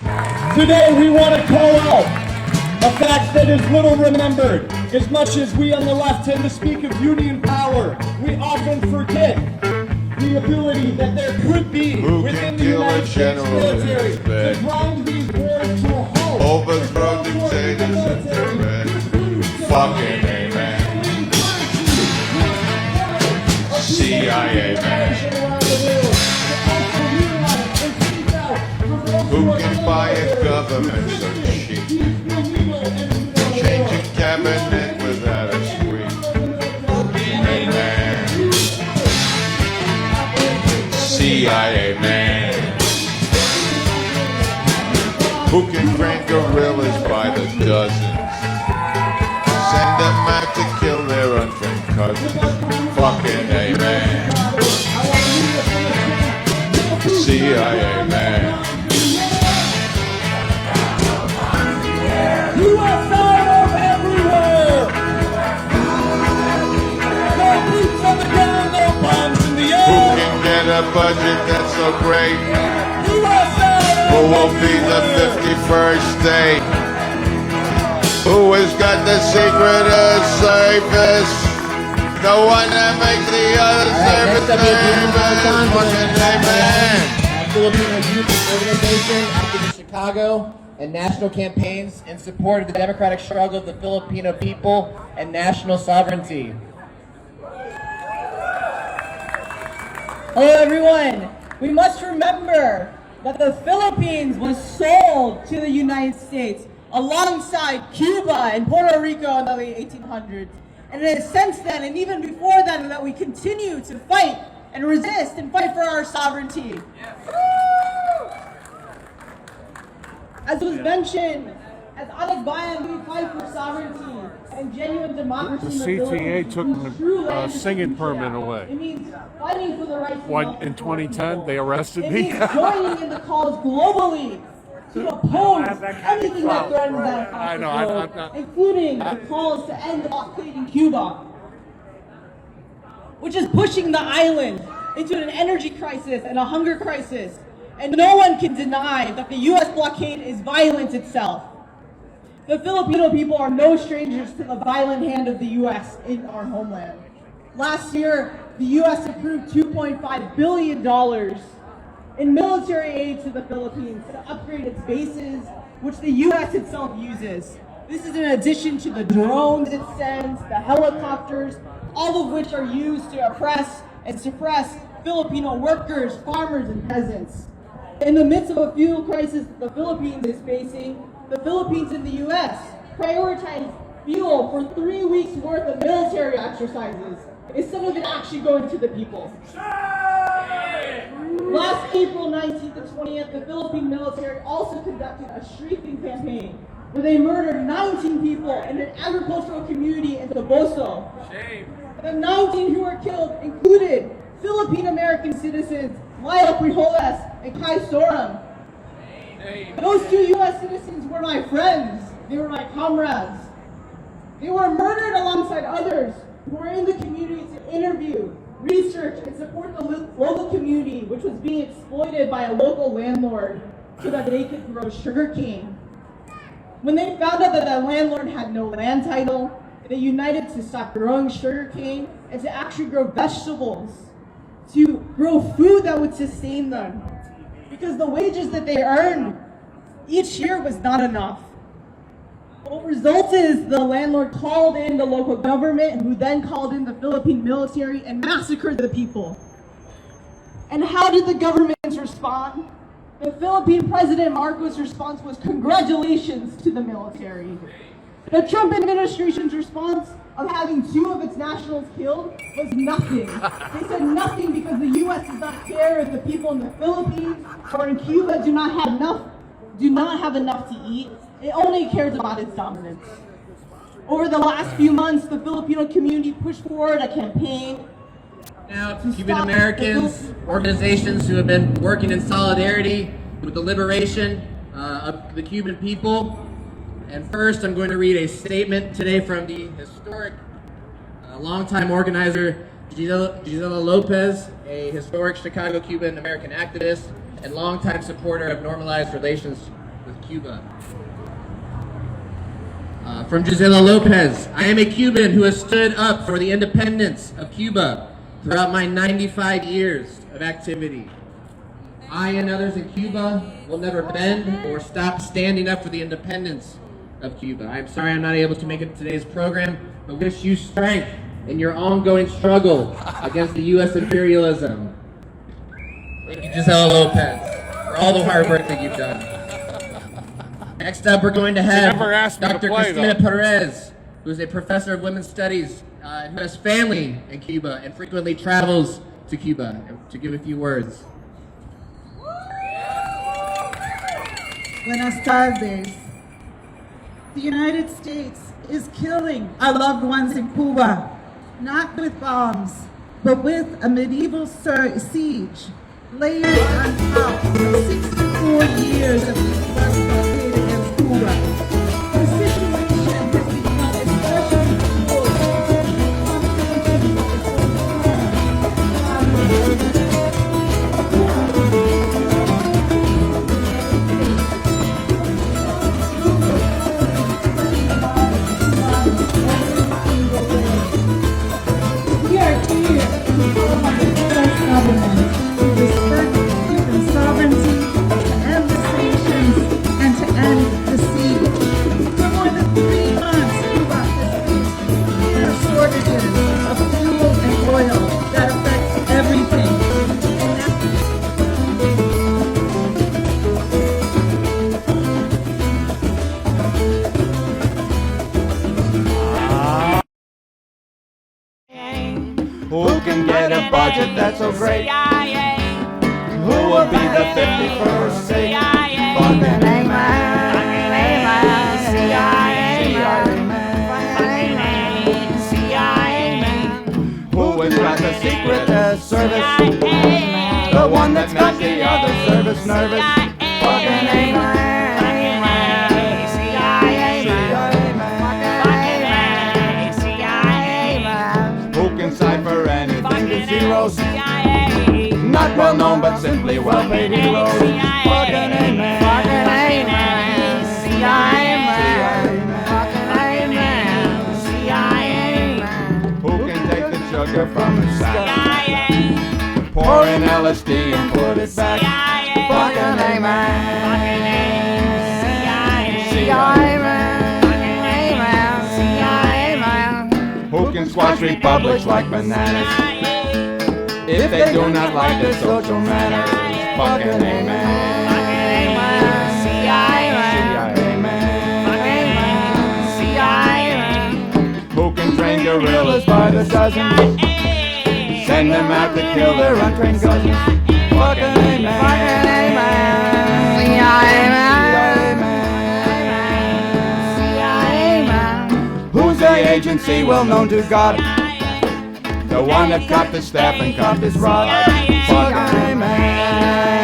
Today we want to call out a fact that is little remembered. As much as we on the left tend to speak of union power, we often forget the ability that there could be within the United States military to grind these wars to a halt. Overthrow dictators and terrorists. Fucking amen. CIA man. Who can buy a government so cheap? Change a cabinet without a squeak. Amen. CIA man. Who can train gorillas by the dozens? Send them out to kill their untrained cousins. Fucking amen. CIA man. USO everywhere! No boots on the ground, no bombs in the air! Who can get a budget that's so great? USO! Who will be the 51st state? Who has got the secret of service? The one that makes the other service Filipino Youth Organization active in Chicago and national campaigns in support of the democratic struggle of the Filipino people and national sovereignty. Hello everyone! We must remember that the Philippines was sold to the United States alongside Cuba and Puerto Rico in the late 1800s. And it is since then, and even before then, that we continue to fight and resist and fight for our sovereignty. As was mentioned, as Alagbayan, we fight for sovereignty and genuine democracy The in the CTA Philippines. took the singing permit away. It means fighting for the rights of In 2010, they arrested It me. means joining in the calls globally to oppose anything that threatens that I know, including the calls to end the blockade in Cuba, which is pushing the island into an energy crisis and a hunger crisis. And no one can deny that the U.S. blockade is violence itself. The Filipino people are no strangers to the violent hand of the U.S. in our homeland. Last year, the U.S. approved $2.5 billion in military aid to the Philippines to upgrade its bases, which the U.S. itself uses. This is in addition to the drones it sends, the helicopters, all of which are used to oppress and suppress Filipino workers, farmers, and peasants. In the midst of a fuel crisis that the Philippines is facing, the Philippines and the U.S. prioritize fuel for 3 weeks worth of military exercises instead of it actually going to the people. Last April 19th and 20th, the Philippine military also conducted a shrieking campaign where they murdered 19 people in an agricultural community in Toboso. The 19 who were killed included Philippine-American citizens Lyle Frijoles and Kai Sorum. Those two U.S. citizens were my friends. They were my comrades. They were murdered alongside others who were in the community to interview, research, and support the local community, which was being exploited by a local landlord so that they could grow sugarcane. When they found out that that landlord had no land title, they united to stop growing sugarcane and to actually grow vegetables, to grow food that would sustain them. Because the wages that they earned each year was not enough. What resulted is the landlord called in the local government, who then called in the Philippine military and massacred the people. And how did the government respond? The Philippine President Marcos' response was congratulations to the military. The Trump administration's response of having 2 of its nationals killed was nothing. They said nothing because the U.S. does not care if the people in the Philippines or in Cuba do not have enough to eat. It only cares about its dominance. Over the last few months, the Filipino community pushed forward a campaign Now, Cuban Americans, organizations who have been working in solidarity with the liberation of the Cuban people. And first, I'm going to read a statement today from the historic longtime organizer Gisela Lopez, a historic Chicago Cuban American activist and longtime supporter of normalized relations with Cuba. From Gisela Lopez, I am a Cuban who has stood up for the independence of Cuba throughout my 95 years of activity. I and others in Cuba will never bend or stop standing up for the independence of Cuba. I'm sorry I'm not able to make it to today's program, but wish you strength in your ongoing struggle against the U.S. imperialism. Thank you, Gisela Lopez, for all the hard work that you've done. Next up, we're going to have never asked me to Dr. play, Cristina though. Perez, who is a professor of women's studies who has family in Cuba and frequently travels to Cuba, to give a few words. Buenas tardes. The United States is killing our loved ones in Cuba, not with bombs, but with a medieval siege layered on top of 64 years of the U.S. blockade against Cuba. The situation has become especially cruel We are here to call on the U.S. government to respect Cuban sovereignty, to end the sanctions, and to end the siege. For more than 3 months, Cuba has faced severe shortages of fuel and oil that affect everything. And that's Who can get a budget that's so great? Who will be the 51st state? Fucking amen. Who has got the secret service? The one that's got the other service nervous. Fucking amen. Who can cipher anything to zeros? Not well known, but simply well paid heroes. Fucking amen. Fucking amen. Who can take the sugar from the sack? Pour in LSD and put it back. Fucking amen. Who can squash republics like bananas? If they do not like the social manners, fucking amen. Who can train guerrillas by the dozen? Send them out to kill their untrained cousins. Fucking amen. Who's the agency well known to God? The one that copped his staff and copped his rod. Fucking amen.